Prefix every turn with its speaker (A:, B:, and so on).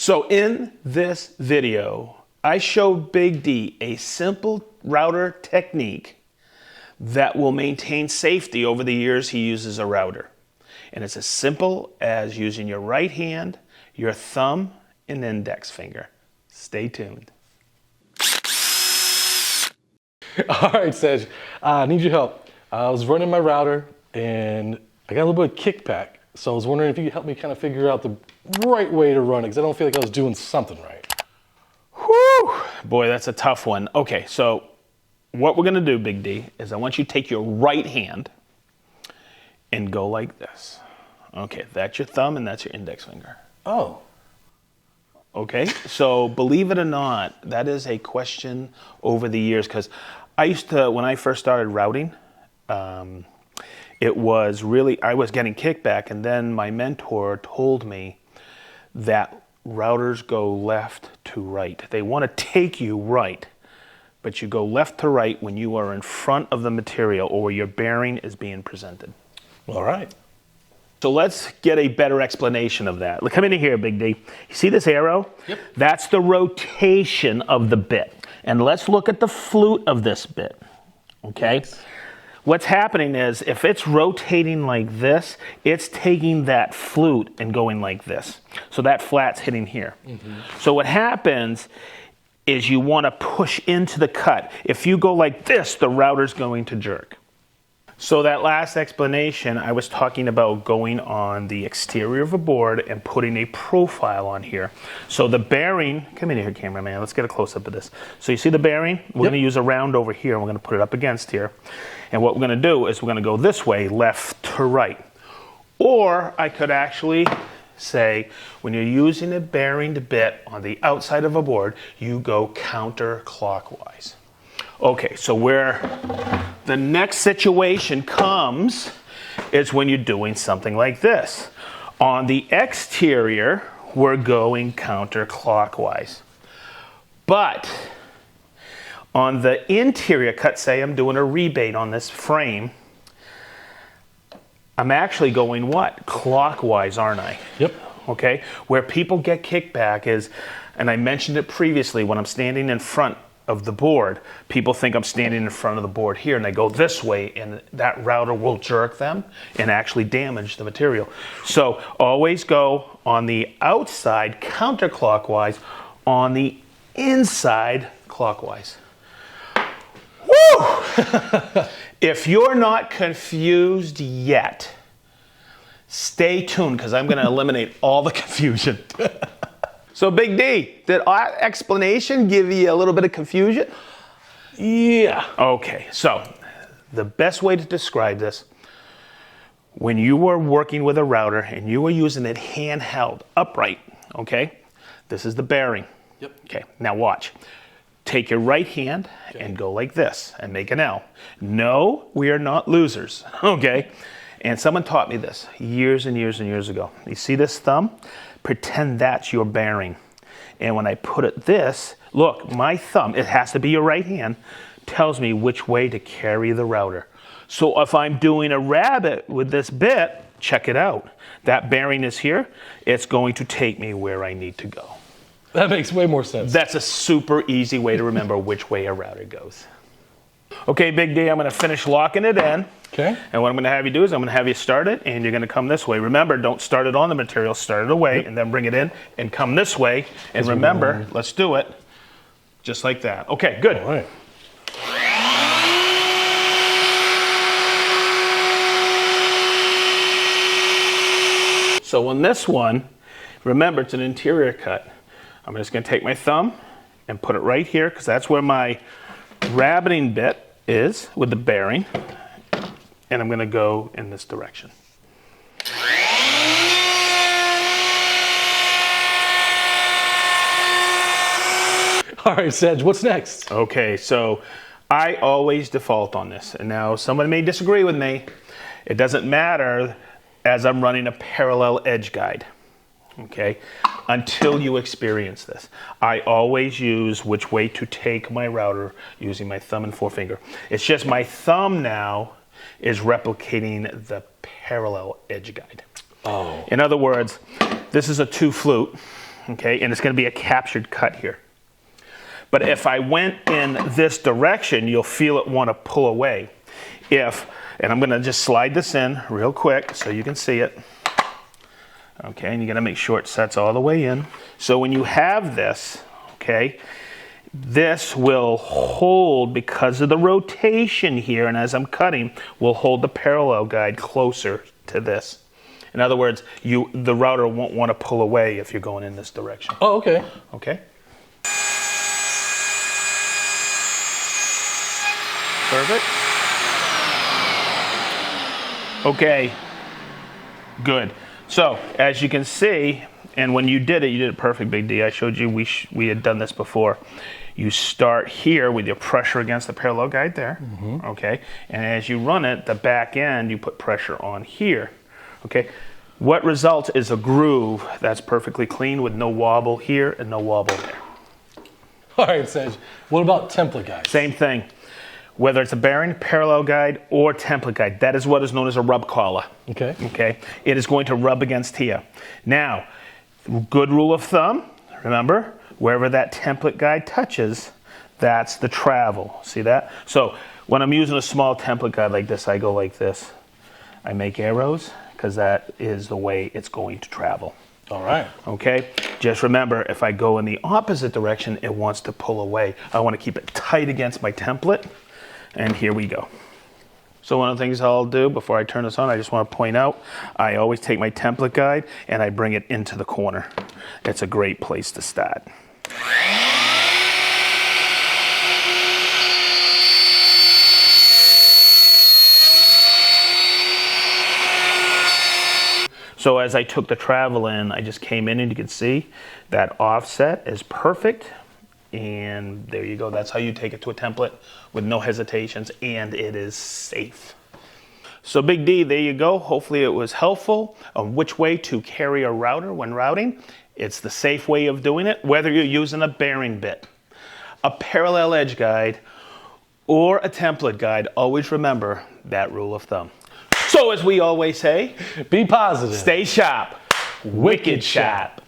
A: So in this video, I showed Big D a simple router technique that will maintain safety over the years he uses a router. And it's as simple as using your right hand, your thumb, and index finger. Stay tuned.
B: All right, Sedge, I need your help. I was running my router and I got a little bit of kickback. So I was wondering if you could help me kind of figure out the right way to run it, because I don't feel like I was doing something right.
A: Whew, boy, that's a tough one. Okay, so what we're gonna do, Big D, is I want you to take your right hand and go like this. Okay, that's your thumb and that's your index finger.
B: Oh.
A: Okay, so believe it or not, that is a question over the years, because I used to, when I first started routing, it was really, I was getting kickback, and then my mentor told me that routers go left to right. They want to take you right, but you go left to right when you are in front of the material or where your bearing is being presented.
B: All right.
A: So let's get a better explanation of that. Look, come in here, Big D. You see this arrow?
B: Yep.
A: That's the rotation of the bit. And let's look at the flute of this bit, okay?
B: Yes.
A: What's happening is, if it's rotating like this, it's taking that flute and going like this. So that flat's hitting here. Mm-hmm. So what happens is you want to push into the cut. If you go like this, the router's going to jerk. So that last explanation, I was talking about going on the exterior of a board and putting a profile on here. So the bearing, come in here, cameraman, let's get a close-up of this. So you see the bearing? We're going to use a round over here, and we're going to put it up against here. And what we're going to do is we're going to go this way, left to right. Or I could actually say, when you're using a bearing bit on the outside of a board, you go counterclockwise. Okay, so where the next situation comes is when you're doing something like this. On the exterior, we're going counterclockwise. But on the interior cut, say I'm doing a rebate on this frame, I'm actually going what? Clockwise, aren't I?
B: Yep.
A: Okay, where people get kickback is, and I mentioned it previously, when I'm standing in front of the board, people think I'm standing in front of the board here, and they go this way, and that router will jerk them and actually damage the material. So always go on the outside counterclockwise, on the inside clockwise. Woo! If you're not confused yet, stay tuned, because I'm going to eliminate all the confusion. So Big D, did our explanation give you a little bit of confusion?
B: Yeah.
A: Okay, so the best way to describe this, when you were working with a router and you were using it handheld, upright, okay? This is the bearing.
B: Yep.
A: Okay, now watch. Take your right hand and go like this and make an L. No, we are not losers, okay? And someone taught me this years and years and years ago. You see this thumb? Pretend that's your bearing. And when I put it this, look, my thumb, it has to be your right hand, tells me which way to carry the router. So if I'm doing a rabbit with this bit, check it out. That bearing is here. It's going to take me where I need to go.
B: That makes way more sense.
A: That's a super easy way to remember which way a router goes. Okay, Big D, I'm going to finish locking it in.
B: Okay.
A: And what I'm going to have you do is I'm going to have you start it, and you're going to come this way. Remember, don't start it on the material. Start it away, and then bring it in and come this way. And remember, let's do it just like that. Okay, good.
B: All right.
A: So on this one, remember, it's an interior cut. I'm just going to take my thumb and put it right here, because that's where my rabbiting bit is with the bearing. And I'm going to go in this direction.
B: All right, Sedge, what's next?
A: Okay, so I always default on this. And now someone may disagree with me. It doesn't matter as I'm running a parallel edge guide, okay, until you experience this. I always use which way to take my router using my thumb and forefinger. It's just my thumb now is replicating the parallel edge guide.
B: Oh.
A: In other words, this is a 2 flute, okay? And it's going to be a captured cut here. But if I went in this direction, you'll feel it want to pull away. And I'm going to just slide this in real quick so you can see it. Okay, and you got to make sure it sets all the way in. So when you have this, okay, this will hold because of the rotation here, and as I'm cutting, will hold the parallel guide closer to this. In other words, the router won't want to pull away if you're going in this direction.
B: Oh, okay.
A: Okay. Perfect. Okay. Good. So, as you can see, and when you did it perfect, Big D. I showed you we had done this before. You start here with your pressure against the parallel guide there, okay? And as you run it, the back end, you put pressure on here, okay? What results is a groove that's perfectly clean with no wobble here and no wobble there.
B: All right, Sedge. What about template guides?
A: Same thing. Whether it's a bearing, parallel guide, or template guide, that is what is known as a rub collar.
B: Okay.
A: Okay? It is going to rub against here. Now, good rule of thumb, remember, wherever that template guide touches, that's the travel. See that? So when I'm using a small template guide like this, I go like this. I make arrows because that is the way it's going to travel.
B: All right.
A: Okay? Just remember, if I go in the opposite direction, it wants to pull away. I want to keep it tight against my template. And here we go. So one of the things I'll do before I turn this on, I just want to point out, I always take my template guide and I bring it into the corner. It's a great place to start. So as I took the travel in, I just came in and you can see that offset is perfect. And there you go. That's how you take it to a template with no hesitations, and it is safe. So Big D, there you go. Hopefully it was helpful on which way to carry a router when routing. It's the safe way of doing it, whether you're using a bearing bit, a parallel edge guide, or a template guide. Always remember that rule of thumb. So as we always say,
B: be positive.
A: Stay sharp. Wicked sharp.